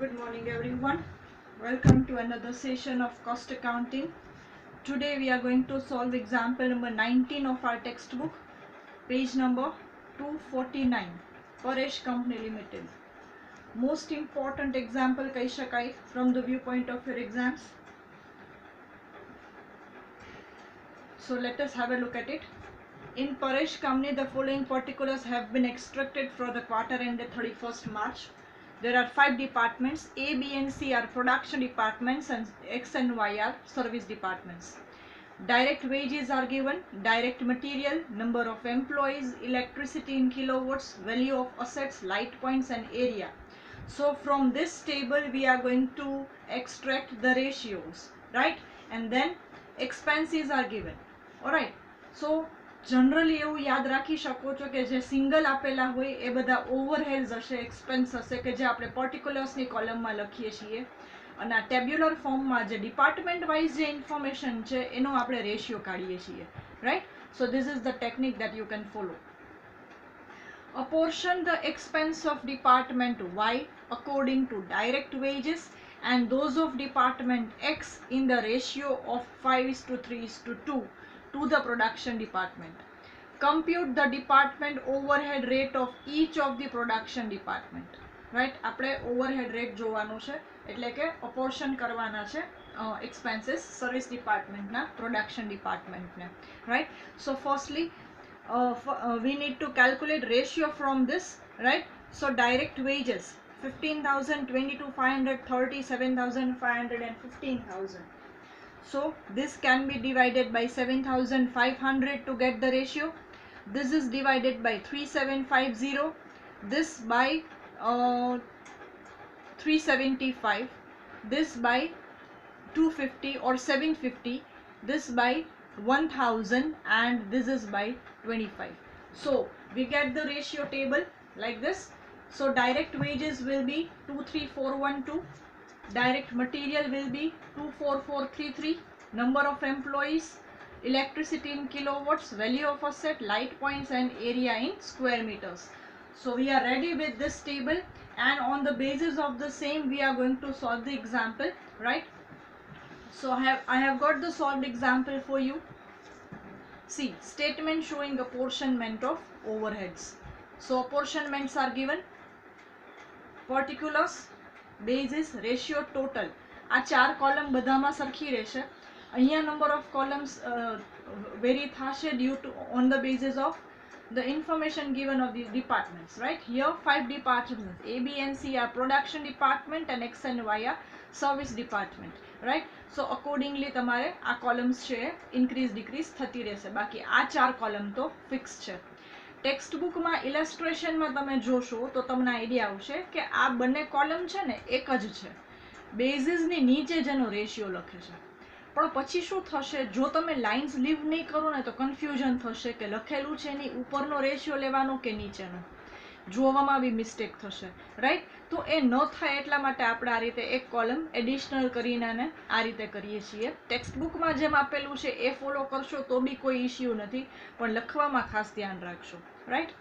Good morning everyone. Welcome to another session of cost accounting. Today we are going to solve example number 19 of our textbook, page number 249, Paresh Company Limited. Most important example કહી શકાય from the viewpoint of your exams. So let us have a look at it. In Paresh Company, the following particulars have been extracted for the quarter ended 31st March. There are 5 departments. A, B and C are production departments and X and Y are service departments. Direct wages are given, direct material, number of employees, electricity in kilowatts, value of assets, light points and area. So from this table we are going to extract the ratios, right? And then expenses are given. Alright. So generally એવું યાદ રાખી શકો છો કે જે single આપેલા હોય એ બધા overheads હશે, એક્સપેન્સ હશે કે જે આપણે પર્ટિક્યુલર્સની કોલમમાં લખીએ છીએ, અને આ ટેબ્યુલર ફોર્મમાં જે ડિપાર્ટમેન્ટ વાઇઝ જે ઇન્ફોર્મેશન છે એનો આપણે રેશિયો કાઢીએ છીએ, right? So this is the technique that you can follow. Apportion the expense of department Y according to direct wages and those of department X in the ratio of 5:3:2 to the production department. Compute the department overhead rate of each of the production department. Right? આપણે overhead rate જોવાનું છે, એટલે કે apportion કરવાના છે expenses service department ના production department ને. Right? So firstly we need to calculate ratio from this, right? So direct wages 15,000, 22,530, 7,500 and 15,000. So this can be divided by 7,500 to get the ratio. This is divided by 3,750. This by 375. This by 250 or 750. This by 1,000 and this is by 25. So we get the ratio table like this. So direct wages will be 23412. Direct material will be 24433. Number of employees, electricity in kilowatts, value of asset, light points and area in square meters. So we are ready with this table, and on the basis of the same we are going to solve the example, right? So I have got the solved example for you. See, statement showing apportionment of overheads. So apportionments are given, particulars, basis, ratio, total. આ 4 column બધામાં સરખી રહેશે. અહીંયા number of columns very થશે due to on the basis of the information given of these departments, right? Here 5 departments, A, B and C are production department and X and Y are service department, right? So accordingly તમારે આ columns છે increase decrease થતી રહેશે. બાકી આ 4 column તો fix છે. Text બુકમાં ઇલસ્ટ્રેશનમાં તમે જોશો તો તમને આઈડિયા આવશે કે આ બંને કોલમ છે ને એક જ છે, બેઝિસની નીચે જેનો રેશિયો લખે છે. પણ પછી શું થશે, જો તમે લાઇન્સ લીવ નહીં કરો ને તો કન્ફ્યુઝન થશે કે લખેલું છે એની ઉપરનો રેશિયો લેવાનો કે નીચેનો, જોવામાં બી મિસ્ટેક થશે, રાઈટ? તો એ ન થાય એટલા માટે આપણે આ રીતે એક કોલમ એડિશનલ કરીને આ રીતે કરીએ છીએ. ટેક્સ્ટ બુકમાં જેમ આપેલું છે એ ફોલો કરશો તો બી કોઈ ઇશ્યુ નથી, પણ લખવામાં ખાસ ધ્યાન રાખશો, રાઈટ?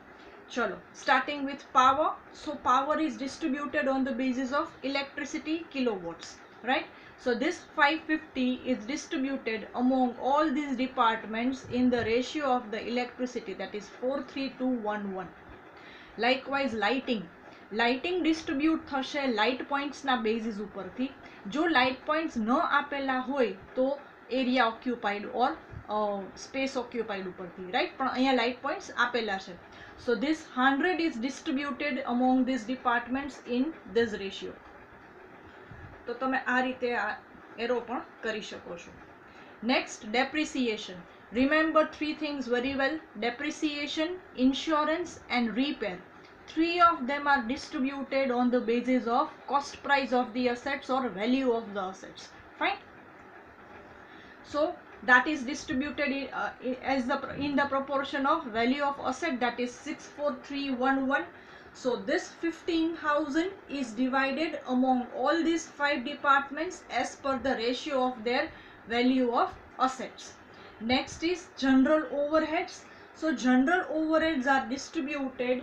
ચલો, starting with power. So power is distributed on the basis of electricity kilowatts, right? So this 550 is distributed among all these departments in the ratio of the electricity, that is 43211. Likewise lighting distribute થશે light points ના basis ઉપરથી. જો light points ન આપેલા હોય તો area occupied or space occupied ઉપરથી, right? પણ અહીંયા light points આપેલા છે. So this 100 is distributed among these departments in this ratio. તો તમે આ રીતે આ એરો પણ કરી શકો છો. Next, depreciation. Remember 3 things very well: depreciation, insurance and repair. 3 of them are distributed on the basis of cost price of the assets or value of the assets. Fine? So that is distributed in the proportion of value of asset, that is 64311. So this 15,000 is divided among all these 5 departments as per the ratio of their value of assets. Next is general overheads. So general overheads are distributed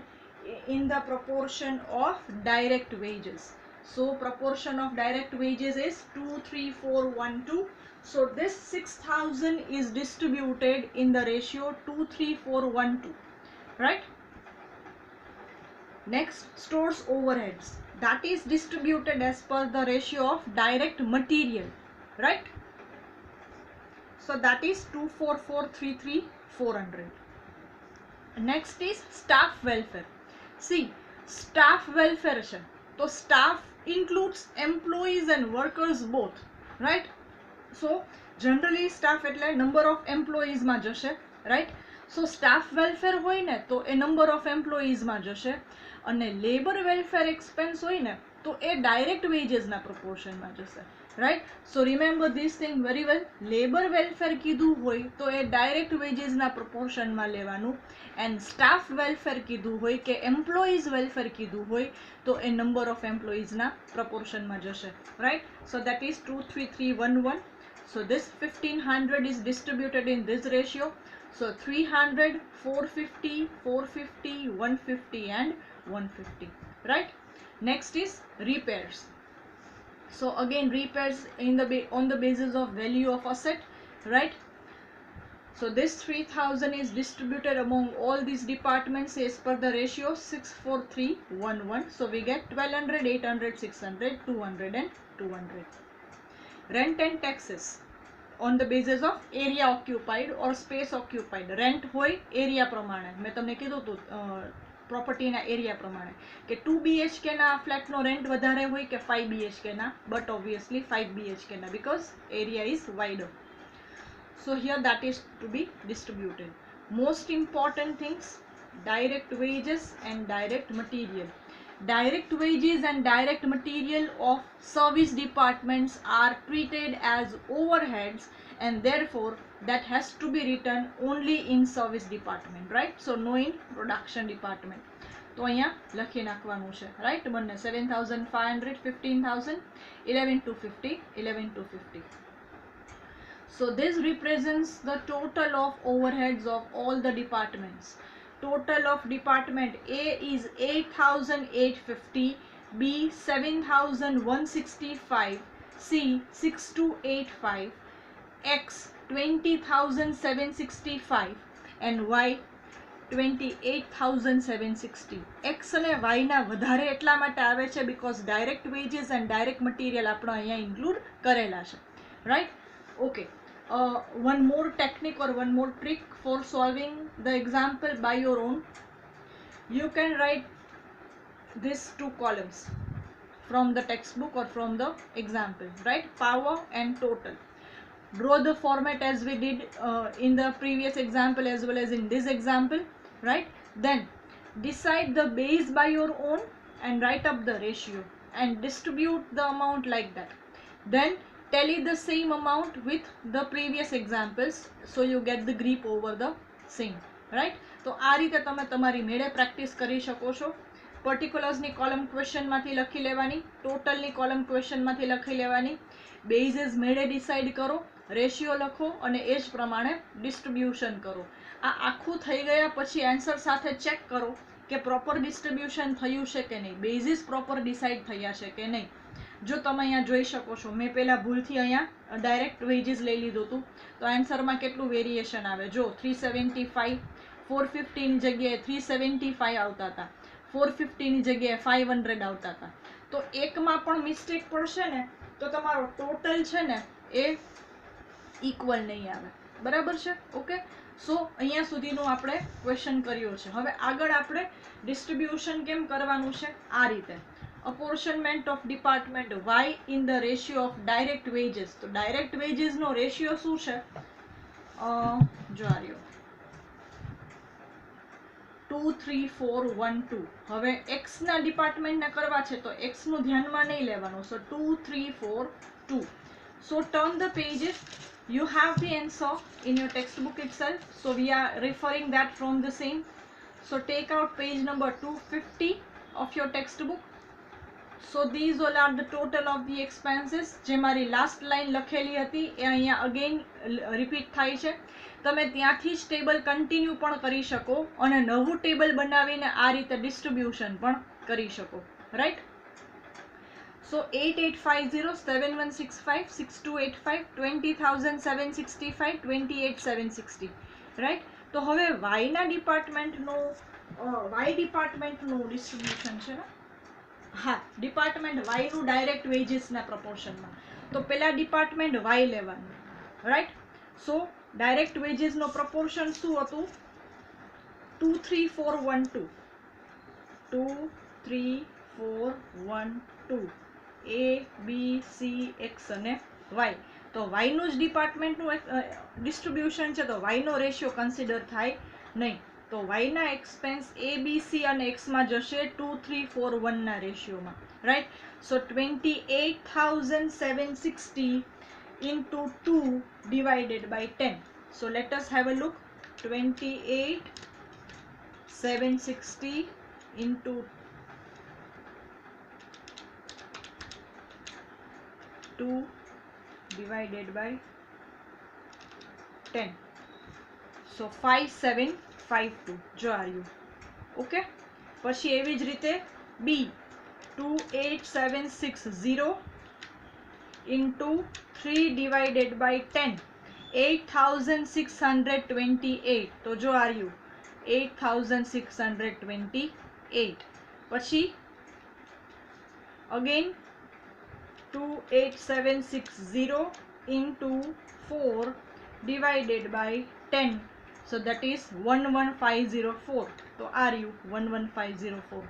in the proportion of direct wages. So proportion of direct wages is 2, 3, 4, 1, 2. So this 6,000 is distributed in the ratio 2, 3, 4, 1, 2. Right? Next, stores overheads. That is distributed as per the ratio of direct material. Right? So that is 24433 Next is staff welfare. See, staff welfare છે. So staff includes employees and workers both, right? So generally staff એટલે number of employees માં જશે, right? So staff welfare હોય ને તો એ number of employees માં જશે અને labor welfare expense હોય ને તો એ direct wages ના proportion માં જશે, right? So remember this thing very well. Labor welfare કીધું હોય તો એ direct wages ના proportion માં લેવાનું, and staff welfare કીધું હોય કે employees welfare કીધું હોય તો એ number of employees ના proportion માં જશે, right? So that is 23311. So this 1500 is distributed in this ratio. So 300, 450, 450, 150 and 150, right? Next is repairs. So again repairs on the basis of value of asset, right? So this 3000 is distributed among all these departments as per the ratio 64311. So we get 1200, 800, 600, 200 and 200. Rent and taxes on the basis of area occupied or space occupied. Rent hoy area પ્રમાણે મેં તમને કીધું હતું property ના area પ્રમાણે કે 2 BHK ના flat નો rent વધારે હોય કે 5 BHK ના, but obviously 5 BHK na because area is wider. So here that is to be distributed. Most important things, direct wages and direct material. Direct wages and direct material of service departments are treated as overheads, and therefore that has to be written only in service department, right? So no in production department. તો અહીંયા લખી નાખવાનું છે, right? બંને 7500, 15000, 11250, 11250. So this represents the total of overheads of all the departments. Total of department A is 8850, B 7165, C 6285, X 20765 and Y 28760. X અને Y ના વધારે એટલા માટે આવે છે because direct wages and direct material આપણો અહીંયા include કરેલા છે, right? Okay. One more technique or one more trick for solving the example by your own. You can write these two columns from the textbook or from the example, right? Power and total. Draw the format as we did in the previous example as well as in this example, right? Then decide the base by your own and write up the ratio and distribute the amount like that. Then tally the same amount with the previous examples so you get the grip over the same, right? તો આ રીતે તમે તમારી મેળે practice કરી શકો છો. પર્ટિક્યુલર્સની column ક્વેશ્ચનમાંથી લખી લેવાની, ટોટલની કોલમ ક્વેશ્ચનમાંથી લખી લેવાની, બેઝિસ મેળે ડિસાઇડ કરો, રેશિયો લખો અને એ જ પ્રમાણે ડિસ્ટ્રીબ્યુશન કરો. આ આખું થઈ ગયા પછી આન્સર સાથે ચેક કરો કે પ્રોપર ડિસ્ટ્રીબ્યુશન થયું છે કે નહીં, બેઝિસ પ્રોપર ડિસાઇડ થયા છે કે નહીં. જો તમે અહીંયા જોઈ શકો છો મેં પહેલા ભૂલથી અહીંયા ડાયરેક્ટ વેજીસ લઈ લીધું હતું તો આન્સરમાં કેટલું વેરિએશન આવે. જો 375, 450 ની જગ્યાએ 375 આવતા હતા, 450 ની જગ્યાએ 500 આવતા હતા. તો એકમાં પણ મિસ્ટેક પડશે ને તો તમારો ટોટલ છે ને એ ઇક્વલ નહીં આવે, બરાબર છે? ઓકે, સો અહીંયા સુધીનું આપણે ક્વેશ્ચન કર્યો છે. હવે આગળ આપણે ડિસ્ટ્રીબ્યુશન કેમ કરવાનું છે આ રીતે. Apportionment of department Y in the ratio of direct wages. તો direct wages નો રેશિયો શું છે? જો આ રહ્યો 23412. હવે X ના ડિપાર્ટમેન્ટ ને કરવા છે તો X નું ધ્યાનમાં નહીં લેવાનું. So 2342. So turn the pages. You have the answer in your textbook itself. So we are referring that from the same. So take out page number 250 of your textbook. So these all are the total of the expenses. જે મારી last line લખેલી હતી એ અહીંયા again repeat થાય છે. તમે ત્યાંથી જ ટેબલ કન્ટિન્યુ પણ કરી શકો અને નવું ટેબલ બનાવીને આ રીતે ડિસ્ટ્રીબ્યુશન પણ કરી શકો, રાઈટ? So 8850, 7165, 6285, 20,765, 28,760, right? તો હવે y ના ડિપાર્ટમેન્ટનો y ડિપાર્ટમેન્ટનું ડિસ્ટ્રીબ્યુશન છે ને, હા, ડિપાર્ટમેન્ટ y નું ડાયરેક્ટ વેજીસના પ્રપોર્શનમાં. તો પેલા ડિપાર્ટમેન્ટ y લેવાનું, રાઈટ? સો ડાયરેક્ટ વેજીસનો પ્રપોર્શન શું હતું? 23412, 23412, A, B, C, X અને Y. તો Y નું જ ડિપાર્ટમેન્ટનું ડિસ્ટ્રીબ્યુશન છે, તો Y નો રેશિયો કન્સિડર થાય નહીં. તો Y ના એક્સપેન્સ A, B, C અને X માં જશે 2341 ના રેશિયોમાં, right? So 28,760 into 2 divided by 10. So let us have a look. 28,760 into 2 divided by 10. So 5752 જો આવ્યું. ઓકે, પછી એવી જ રીતે B 28,760 into 3 divided by 10, 8,628. તો જો આવ્યું 8,628. પછી again 28760 into 4 divided by 10, so that is 11504. તો આર યુ 11504,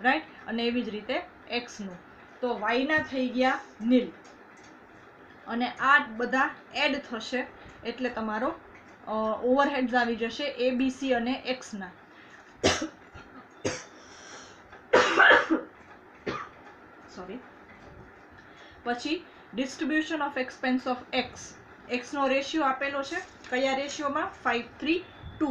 રાઈટ? અને એવી જ રીતે x નું. તો y ના થઈ ગયા નીલ, અને આ બધા એડ થશે એટલે તમારો ઓવરહેડ્સ આવી જશે A, B, C અને x ના. સોરી. પછી distribution of expense of x. x નો રેશિયો આપેલો છે કયા રેશિયોમાં? 5:3:2.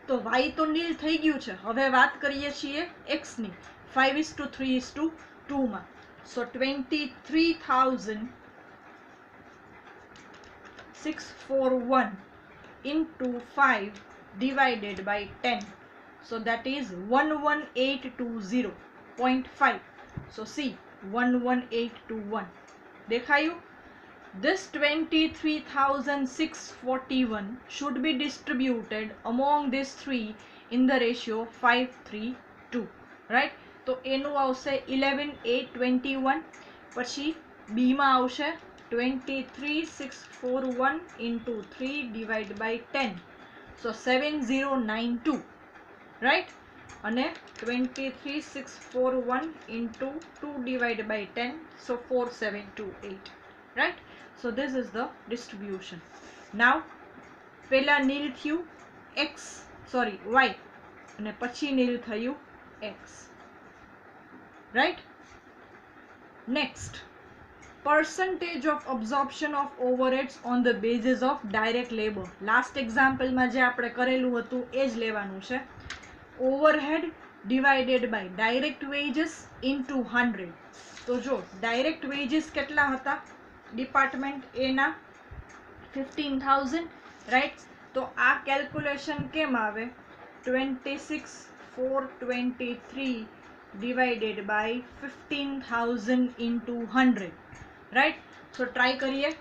તો y તો નીલ થઈ ગયું છે. હવે વાત કરીએ છીએ x ની 5:3:2 માં. સો 23,641 into 5 divided by 10. So that is 11820.5. So see 11821. દેખાયું? This 23,641 should be distributed among these three in the ratio 5:3:2, right? તો એનું આવશે 11,821. પછી B માં આવશે 23,641 into 3 divided by 10. So 7092, right? અને 23,641 into 2 divided by 10, so 4728, right? So this is the distribution. Now પેલા નીલ થયું x, sorry y, અને પછી નીલ થયું x, right? Next, percentage of absorption of overheads on the basis of direct labor. Last example માં જે આપણે કરેલું હતું એ જ લેવાનું છે. Overhead divided by direct wages into 100. તો જો direct wages કેટલા હતા ડિપાર્ટમેન્ટ A ના? 15,000, right? તો આ કેલ્ક્યુલેશન કેમ આવે? 26,423 divided by 15,000 into 100, right? So try કરીએ.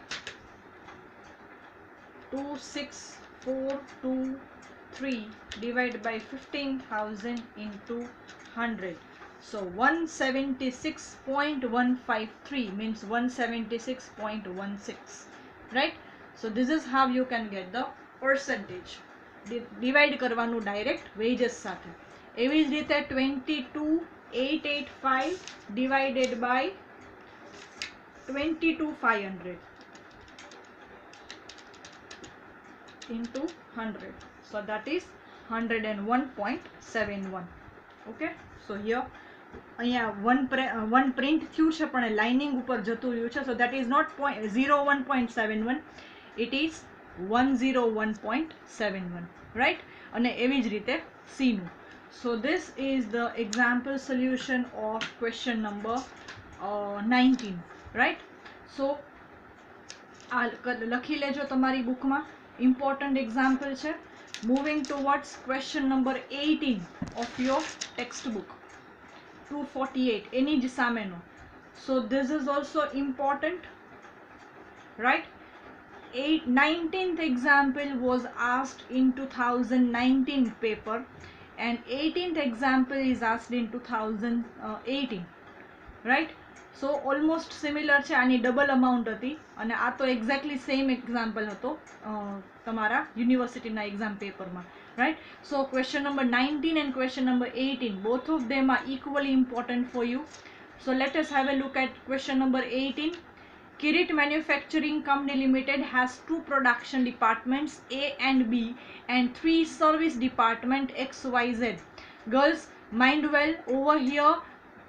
26,423 divided by 15,000 into 100. So 176.153 means 176.16, right? So this is how you can get the percentage. Divide કરવાનું direct wages સાથે. એવી જ રીતે 22,885 divided by 22,500 into 100. So that is 101.71. Okay. So here અહીંયા one print થયું છે પણ લાઇનિંગ ઉપર જતું રહ્યું છે. So that is not 01.71, it is 101.71, right? અને એવી જ રીતે C નું. So this is the example solution of question number 19, right? So આ લખી લેજો તમારી બુકમાં. Important example છે. Moving towards question number 18 of your textbook. 248 એની જ સામેનો. So this is also important, right? 19th example was asked in 2019 paper and 18th example is asked in 2018, right? So almost similar છે, આની double amount હતી અને આ તો exactly same example હતો તમારા યુનિવર્સિટીના એક્ઝામ પેપરમાં, right? So question number 19 and question number 18, both of them are equally important for you. So let us have a look at question number 18. Kirit Manufacturing Company Limited has 2 production departments A and B and 3 service department XYZ. Girls, mind well, over here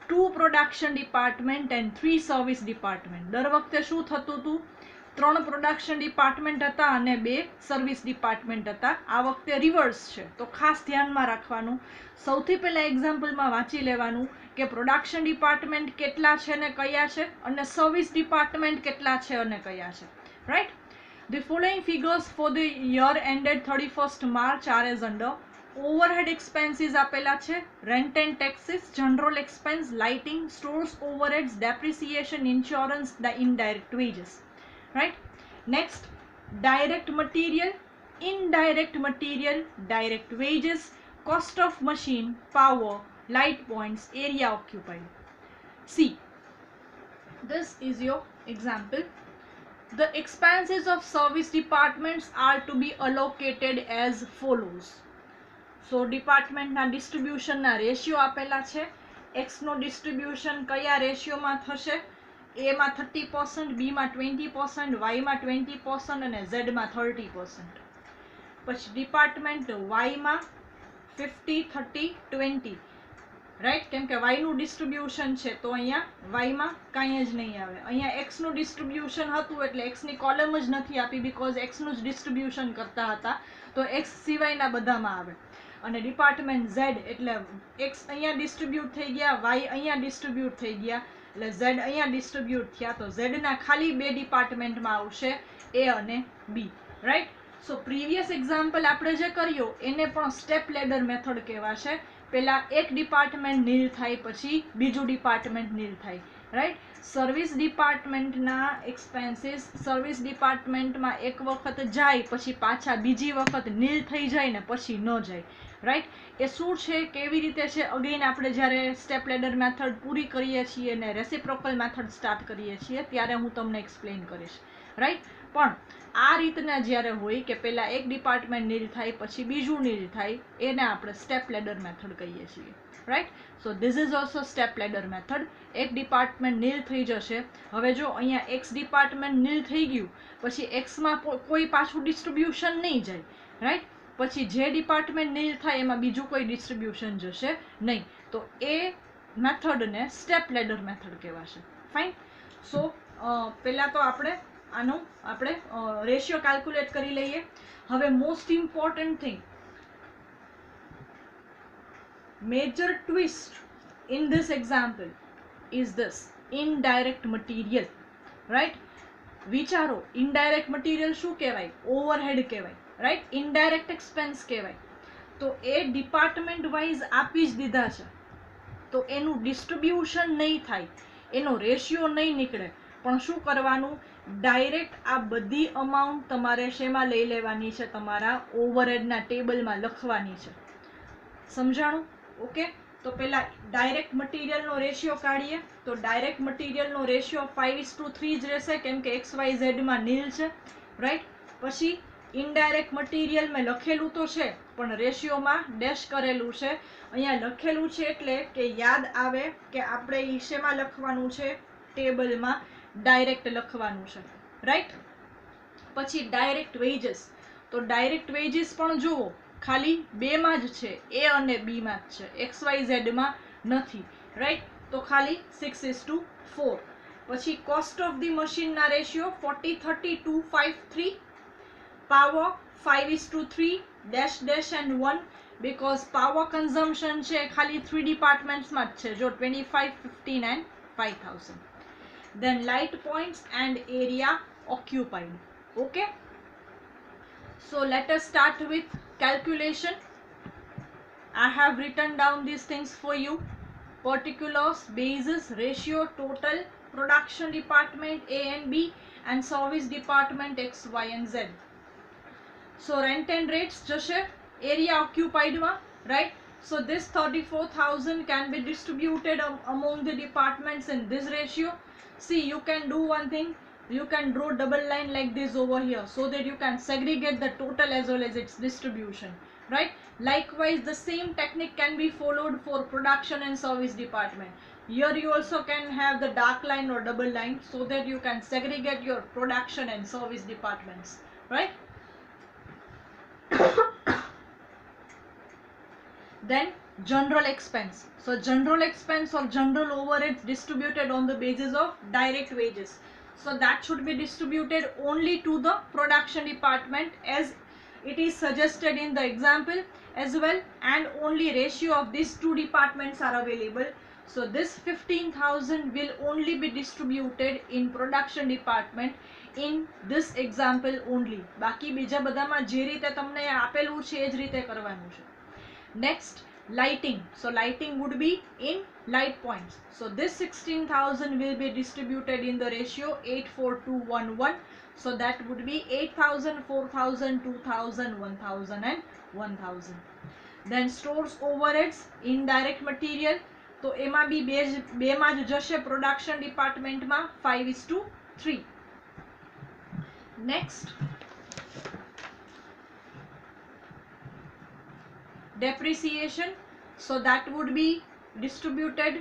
2 production department and 3 service department. દર વખતે શું થતું હતું? 3 production department હતા અને 2 service department હતા. આ વખતે રિવર્સ છે, તો ખાસ ધ્યાનમાં રાખવાનું. સૌથી પહેલા એક્ઝામ્પલમાં વાંચી લેવાનું કે પ્રોડક્શન ડિપાર્ટમેન્ટ કેટલા છે ને કયા છે અને સર્વિસ ડિપાર્ટમેન્ટ કેટલા છે અને કયા છે, right? The following figures for the year ended 31st March are as under. Overhead expenses આપેલા છે, rent and taxes, general expense, lighting, stores overheads, depreciation, insurance, the indirect wages, right? Next, direct material, indirect material, direct wages, cost of machine, power, light points, area occupied. See, this is your example. The expenses of service departments are to be allocated as follows. So department na distribution na ratio આપેલા છે. X નો distribution કયા ratio માં થશે? A માં 30%, B માં 20%, Y માં 20% અને Z માં 30%. પછી ડિપાર્ટમેન્ટ Y માં 50, 30, 20, રાઈટ? કેમ કે Y નું ડિસ્ટ્રીબ્યુશન છે તો અહીંયા Y માં કાંઈ જ નહીં આવે. અહીંયા X નું ડિસ્ટ્રીબ્યુશન હતું એટલે X ની કોલમ જ નથી આપી બીકોઝ X નું જ ડિસ્ટ્રીબ્યુશન કરતા હતા, તો X સિવાયના બધામાં આવે. અને ડિપાર્ટમેન્ટ Z એટલે X અહીંયા ડિસ્ટ્રીબ્યુટ થઈ ગયા, Y અહીંયા ડિસ્ટ્રીબ્યુટ થઈ ગયા એટલે Z અહીંયા ડિસ્ટ્રીબ્યુટ થયા, તો Z ના ખાલી 2 ડિપાર્ટમેન્ટમાં આવશે A અને B, રાઈટ? સો પ્રીવિયસ એક્ઝામ્પલ આપણે જે કર્યો એને પણ સ્ટેપ લેડર મેથડ કહેવાશે. પહેલા એક ડિપાર્ટમેન્ટ નીલ થાય પછી બીજું ડિપાર્ટમેન્ટ નીલ થાય, રાઈટ? સર્વિસ ડિપાર્ટમેન્ટના એક્સપેન્સીસ સર્વિસ ડિપાર્ટમેન્ટમાં એક વખત જાય પછી પાછા બીજી વખત નીલ થઈ જાય ને પછી ન જાય, રાઈટ? એ શું છે, કેવી રીતે છે, અગેન આપણે જ્યારે સ્ટેપ લેડર મેથડ પૂરી કરીએ છીએ ને રેસિપ્રોકલ મેથડ સ્ટાર્ટ કરીએ છીએ ત્યારે હું તમને એક્સપ્લેન કરીશ, રાઈટ? પણ આ રીતના જ્યારે હોય કે પહેલા એક ડિપાર્ટમેન્ટ નીલ થાય પછી બીજું નીલ થાય એને આપણે સ્ટેપ લેડર મેથડ કહીએ છીએ, right? So this is also step ladder method. એક ડિપાર્ટમેન્ટ નીલ થઈ જશે. હવે જો અહીંયા એક્સ ડિપાર્ટમેન્ટ નીલ થઈ ગયું પછી એક્સમાં કોઈ પાછું ડિસ્ટ્રીબ્યુશન નહીં જાય, રાઈટ? પછી જે ડિપાર્ટમેન્ટ નીલ થાય એમાં બીજું કોઈ ડિસ્ટ્રીબ્યુશન જશે નહીં, તો એ મેથડને સ્ટેપ લેડર મેથડ કહેવાશે. ફાઇન. સો પહેલાં તો આપણે આનું આપણે રેશિયો કેલ્ક્યુલેટ કરી લઈએ. હવે most important thing, major twist in this example is this indirect material, right? વિચારો, ઇનડાયરેક્ટ મટીરિયલ શું કહેવાય? ઓવરહેડ કહેવાય, રાઈટ? ઇનડાયરેક્ટ એક્સપેન્સ કહેવાય. તો એ ડિપાર્ટમેન્ટ વાઇઝ આપી જ દીધા છે તો એનું ડિસ્ટ્રીબ્યુશન નહીં થાય, એનો રેશિયો નહીં નીકળે, પણ શું કરવાનું? ડાયરેક્ટ આ બધી અમાઉન્ટ તમારે શેમાં લઈ લેવાની છે? તમારા ઓવરહેડના ટેબલમાં લખવાની છે. સમજાણું? ઓકે. તો પહેલા ડાયરેક્ટ મટીરિયલનો રેશિયો કાઢીએ. તો ડાયરેક્ટ મટીરિયલનો રેશિયો 5:3 જ રહેશે કેમ કે XYZ માં નીલ છે, રાઈટ? પછી ઇનડાયરેક્ટ મટીરિયલ મેં લખેલું તો છે પણ રેશિયોમાં ડેશ કરેલું છે. અહીંયા લખેલું છે એટલે કે યાદ આવે કે આપણે એ શેમાં લખવાનું છે? ટેબલમાં ડાયરેક્ટ લખવાનું છે, રાઈટ? પછી ડાયરેક્ટ વેજીસ. તો ડાયરેક્ટ વેજીસ પણ જુઓ ખાલી 2માં જ છે, A અને B માં જ છે, XYZ માં નથી, રાઈટ? તો ખાલી 6:4. પછી કોસ્ટ ઓફ ધી મશીનના ratio 40:30:2:5:3. Power 5:3 dash dash and 1 because power consumption છે ખાલી 3 ડિપાર્ટમેન્ટ્સમાં જ છે, જો 25, 15 and 5000. Then light points and area occupied. Okay. So let us start with calculation. I have written down these things for you. particulars, basis, ratio, total, production department A and B, and service department X, Y and Z. So rent and rates જશે area occupied માં, right? So this 34,000 can be distributed among the departments in this ratio. See, you can do one thing. You can draw double line like this over here so that you can segregate the total as well as its distribution, right? Likewise, the same technique can be followed for production and service department. Here you also can have the dark line or double line so that you can segregate your production and service departments, right? Then general expense. So general expense or general overheads distributed on the basis of direct wages. So that should be distributed only to the production department as it is suggested in the example as well, and only ratio of these two departments are available. So this 15,000 will only be distributed in production department in this example only. બાકી બીજા બધામાં જે રીતે તમને આપેલું છે એ જ રીતે કરવાનું છે. Next, lighting. So lighting would be in light points. So this 16,000 will be distributed in the ratio 84211. So that would be 8,000, 4,000, 2,000, 1,000 and 1,000. Then stores overheads, indirect material. તો એમાં બી બેમાં જ જશે production department માં 5:3. Next, depreciation. So that would be distributed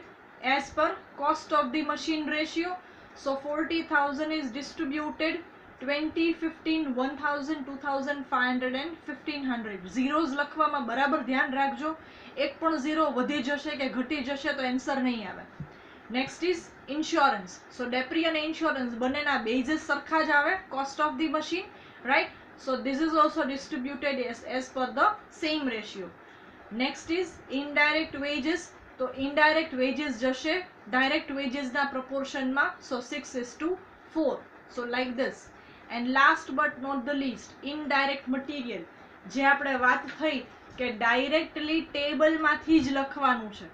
as per cost of the machine ratio. So 40,000 is distributed 20, 15, 1,000, 2,500 and 1,500. zeros લખવામાં બરાબર ધ્યાન રાખજો. એક પણ ઝીરો વધી જશે કે ઘટી જશે તો આન્સર નહીં આવે. Next is insurance. So depre and insurance બંનેના basis સરખા જ આવે, cost of the machine, right? So this is also distributed as per the same ratio. Next is indirect wages. તો indirect wages જશે direct wages ના proportion માં, so 6:4. So like this. And last but not the least, indirect material. જે આપણે વાત થઈ કે directly table માંથી જ લખવાનું છે.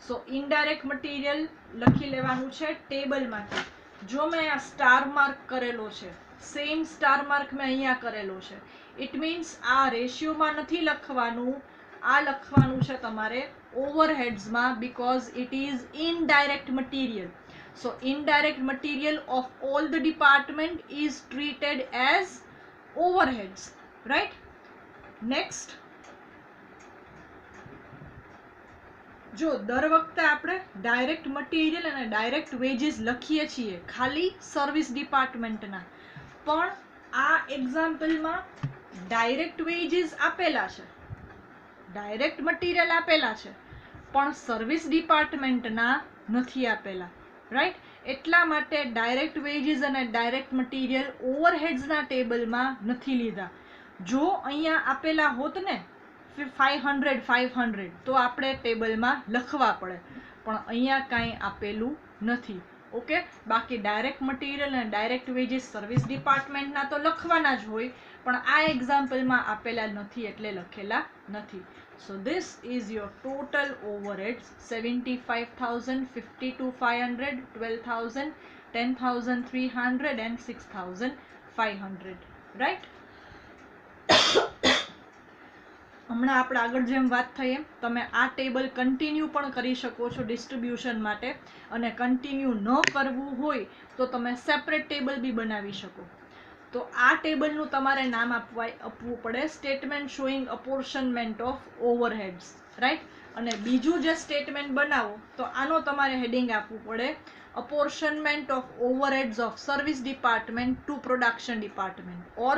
So indirect material લખી લેવાનું છે table માંથી. જો મેં આ star mark કરેલો છે, same star mark મેં અહીંયા કરેલો છે, it means આ ratio માં નથી લખવાનું, આ લખવાનું છે તમારે overheads માં, because it is indirect material. So indirect material of all the department is treated as overheads, right? Next, જો દર વખતે આપણે ડાયરેક્ટ મટીરિયલ અને ડાયરેક્ટ વેજીસ લખીએ છીએ ખાલી સર્વિસ ડિપાર્ટમેન્ટના, પણ આ એક્ઝામ્પલમાં ડાયરેક્ટ વેજીસ આપેલા છે, ડાયરેક્ટ મટીરિયલ આપેલા છે, પણ સર્વિસ ડિપાર્ટમેન્ટના નથી આપેલા, રાઈટ? એટલા માટે ડાયરેક્ટ વેજીસ અને ડાયરેક્ટ મટીરિયલ ઓવરહેડ્સના ટેબલમાં નથી લીધા. જો અહીંયા આપેલા હોત ને 500 તો આપણે ટેબલમાં લખવા પડે, પણ અહીંયા કાંઈ આપેલું નથી. ઓકે, બાકી ડાયરેક્ટ મટીરિયલ અને ડાયરેક્ટ વેજીસ સર્વિસ ડિપાર્ટમેન્ટના તો લખવાના જ હોય, પણ આ એક્ઝામ્પલમાં આપેલા નથી એટલે લખેલા નથી. So this is your total overheads: 75,000, 52,500, 12,000, 10,300 and 6,500, right? હમણાં આપણે આગળ જેમ વાત થઈ એમ તમે આ ટેબલ કન્ટિન્યુ પણ કરી શકો છો ડિસ્ટ્રીબ્યુશન માટે, અને કન્ટિન્યુ ન કરવું હોય તો તમે સેપરેટ ટેબલ બી બનાવી શકો. તો આ ટેબલનું તમારે નામ આપવું પડે statement showing apportionment of overheads, right? અને બીજું જે સ્ટેટમેન્ટ બનાવો તો આનો તમારે હેડિંગ આપવું પડે apportionment of overheads of service department to production department, or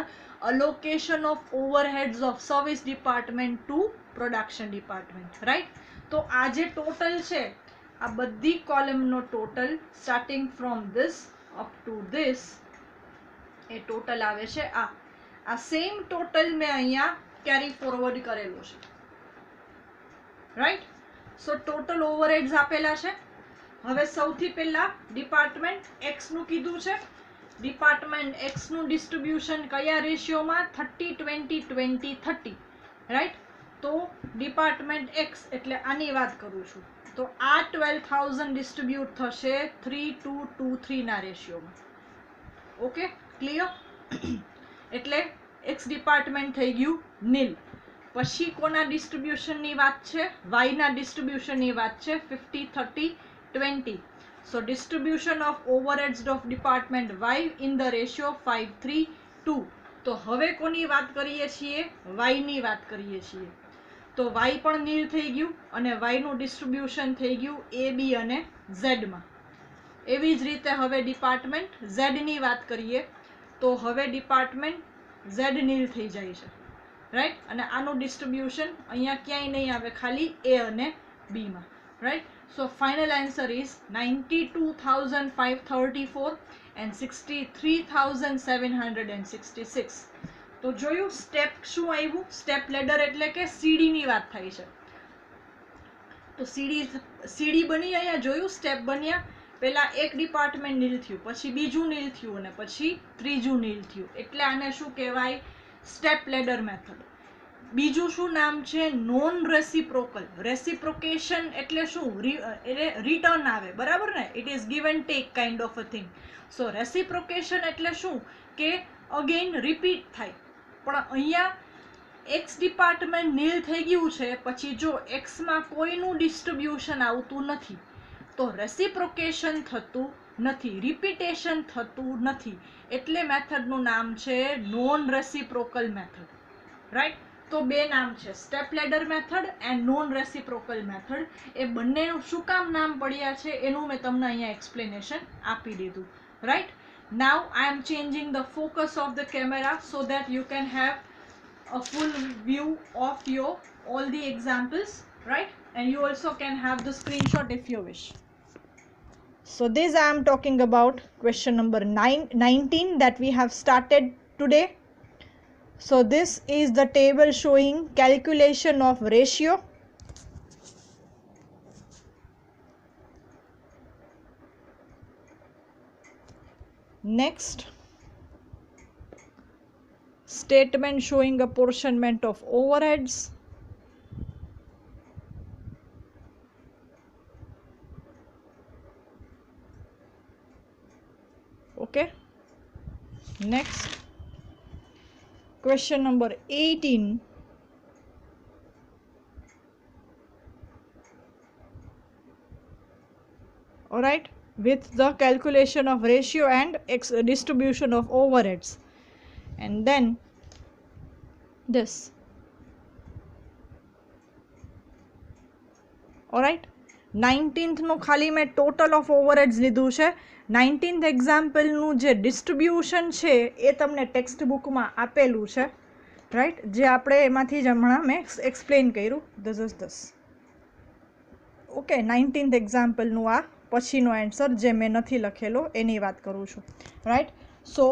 allocation of overheads of service department to production department, right? તો આ જે ટોટલ છે આ બધી કોલમનો total starting from this up to this એ ટોટલ આવે છે. આ સેમ ટોટલ મેં અહીંયા કેરી ફોરવર્ડ કરેલો છે, રાઈટ? સો ટોટલ ઓવરહેડ્સ આપેલા છે. હવે સૌથી પહેલા ડિપાર્ટમેન્ટ એક્સ નું કીધું છે. ડિપાર્ટમેન્ટ એક્સ નું ડિસ્ટ્રીબ્યુશન કયા રેશિયોમાં? 30, 20, 20, 30, રાઈટ? તો ડિપાર્ટમેન્ટ એક્સ એટલે આની વાત કરું છું, તો તો આ 12,000 ડિસ્ટ્રીબ્યુટ થશે 3:2:3 ના રેશિયોમાં. Okay, clear? એટલે એક્સ ડિપાર્ટમેન્ટ થઈ ગયું નીલ. પછી કોના ડિસ્ટ્રીબ્યુશનની વાત છે? વાયના ડિસ્ટ્રીબ્યુશનની વાત છે. 50:30:20. So distribution of overheads of department Y in the ratio 5:3:2. તો હવે કોની વાત કરીએ છીએ? વાયની વાત કરીએ છીએ. તો વાય પણ નીલ થઈ ગયું અને વાયનું ડિસ્ટ્રીબ્યુશન થઈ ગયું એ, બી અને ઝેડમાં. એવી જ રીતે હવે ડિપાર્ટમેન્ટ ઝેડની વાત કરીએ તો હવે ડિપાર્ટમેન્ટ ઝેડ નીલ થઈ જાય છે, રાઈટ. અને આનું ડિસ્ટ્રીબ્યુશન અહીંયા ક્યાંય નહીં આવે, ખાલી એ અને બીમાં, right. So final answer is 92,534 and 63,766. તો જોયું સ્ટેપ શું આવ્યું? સ્ટેપ લેડર એટલે કે સીડીની વાત થાય છે. તો સીડી બની, અહીંયા જોયું સ્ટેપ બન્યા. પહેલા એક ડિપાર્ટમેન્ટ નીલ થયું, પછી બીજું નીલ થયું અને પછી ત્રીજું નીલ થયું. એટલે આને શું કહેવાય? Step ladder method. બીજું શું નામ છે? Non reciprocal. રેસિપ્રોકેશન એટલે શું? રિટર્ન આવે, બરાબર ને? It is give and take kind of a thing. So reciprocation એટલે શું? કે અગેન રિપીટ થાય. પણ અહીંયા એક્સ ડિપાર્ટમેન્ટ નીલ થઈ ગયું છે, પછી જો એક્સમાં કોઈનું ડિસ્ટ્રીબ્યુશન આવતું નથી તો રેસિપ્રોકેશન થતું નથી, રિપીટેશન થતું નથી. એટલે મેથડનું નામ છે નોન રેસિપ્રોકલ મેથડ, રાઈટ. તો બે નામ છે, step ladder method and non reciprocal method. એ બંનેનું શું કામ નામ પડ્યા છે એનું મેં તમને અહીંયા એક્સપ્લેનેશન આપી દીધું, right. Now I am changing the focus of the camera so that you can have a full view of your all the examples, right? And you also can have the screenshot if you wish. So this I am talking about question number 19 that we have started today. So this is the table showing calculation of ratio. Next, statement showing apportionment of overheads. Okay. Next, question number 18. All right. With the calculation of ratio and distribution of overheads. And then this. Alright, 19th નું ખાલી મેં total of overheads લીધું છે. 19th એક્ઝામ્પલનું જે distribution છે એ તમને text બુકમાં આપેલું છે, રાઈટ. જે આપણે એમાંથી જ હમણાં મેં એક્સપ્લેન કર્યું. This is this. Okay, 19th એક્ઝામ્પલનું આ પછીનો આન્સર જે મેં નથી લખેલો એની વાત કરું છું, right. So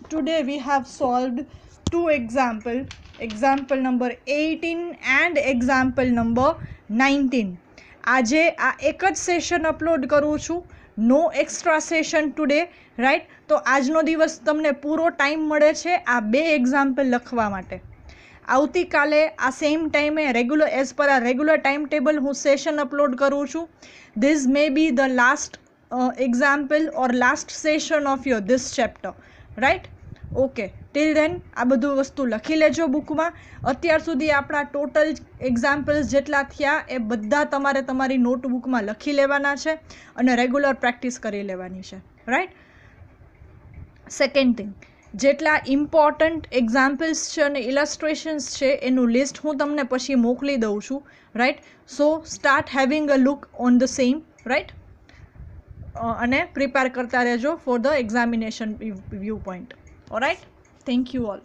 today we have solved 2 example, example number 18 and example number 19. આજે આ એક જ સેશન અપલોડ કરું છું, નો એક્સ્ટ્રા સેશન ટુડે, રાઈટ. તો આજનો દિવસ તમને પૂરો ટાઈમ મળે છે આ 2 એક્ઝામ્પલ લખવા માટે. આવતીકાલે આ સેમ ટાઈમે રેગ્યુલર એઝ પર આ રેગ્યુલર ટાઈમ ટેબલ હું સેશન અપલોડ કરું છું. This may be the last example or last session of your this chapter, right? Okay, till then આ બધું વસ્તુ લખી લેજો બુકમાં. અત્યાર સુધી આપણા ટોટલ એક્ઝામ્પલ્સ જેટલા થયા એ બધા તમારે તમારી નોટબુકમાં લખી લેવાના છે અને રેગ્યુલર પ્રેક્ટિસ કરી લેવાની છે, રાઈટ. સેકન્ડ થિંગ, જેટલા ઇમ્પોર્ટન્ટ એક્ઝામ્પલ્સ છે અને ઇલસ્ટ્રેશન્સ છે એનું લિસ્ટ હું તમને પછી મોકલી દઉં છું, right. So start having a look on the same, right. અને પ્રિપેર કરતા રહેજો for the examination view point. Alright, thank you all.